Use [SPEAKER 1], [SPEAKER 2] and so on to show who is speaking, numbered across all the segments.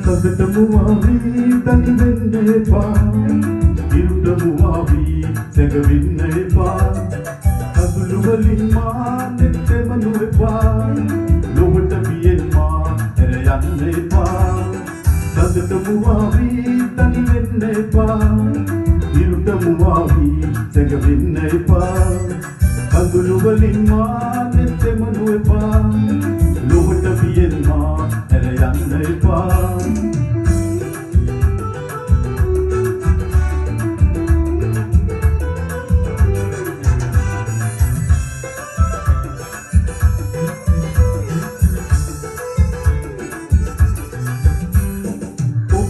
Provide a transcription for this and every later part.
[SPEAKER 1] සසටමුවාවි තනි වෙන්න එපා ඉරුටමුවාවි සැඟවෙන්න එපා අඳුළු වලින් මා නෙත්තෙමනු එපා ලොවට පියෙන් මා හැර යන්න එපා සසටමුවාවි තනි වෙන්න එපා ඉරුටමුවාවි සැඟවෙන්න එපා අඳුළු වලින් මා නෙත්තෙමනු එපා ලොවට පියෙන් මා හැර යන්න එපා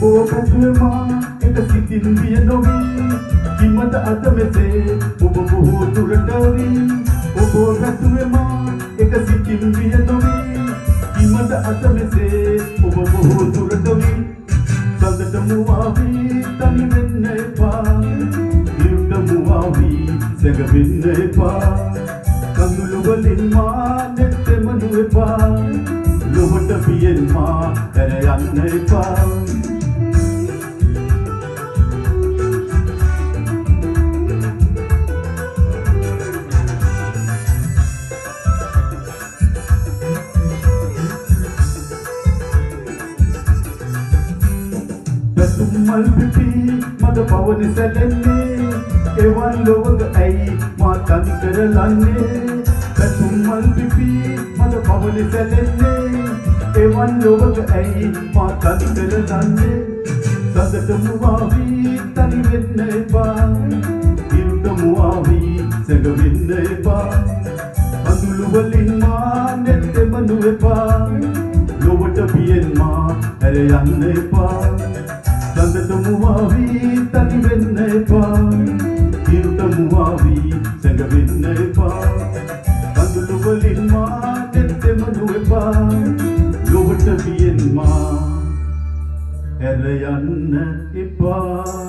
[SPEAKER 1] ඔබතුමා එක සිතින් විය නොවී කිමද අද මෙසේ ඔබ බොහෝ දුරට වී ඔබතුමා එක සිතින් විය නොවී කිමද අද මෙසේ ඔබ බොහෝ දුරට වී සඳටමුවාවි තනි වෙන්න එපා ඉරුටමුවාවි සැඟවෙන්න එපා කඳුළු වලින් මා නෙත්තෙමනු එපා ලොවට පියෙන් මා හැර යන්න එපා මල් පිපි මද පවන සැලෙන්නේ එවන් ලොවක ඇයි මා තනි කරලන්නේ පැතුම් මල් පිපි මද පවන සැලෙන්නේ එවන් ලොවක ඇයි මා තනි කරලන්නේ සඳටමුවාවි තනි වෙන්න එපා ඉරුටමුවාවි සැඟවෙන්න එපා අඳුළු වලින් මා නෙත්තෙමනු එපා ලොවට පියෙන් මා හැර යන්න එපා සඳටමුවාවි තනි වෙන්න එපා ඉරුටමුවාවි සැඟවෙන්න එපා අඳුළු වලින් මා නෙත්තෙමනු එපා ලොවට පියෙන් මා හැර යන්න එපා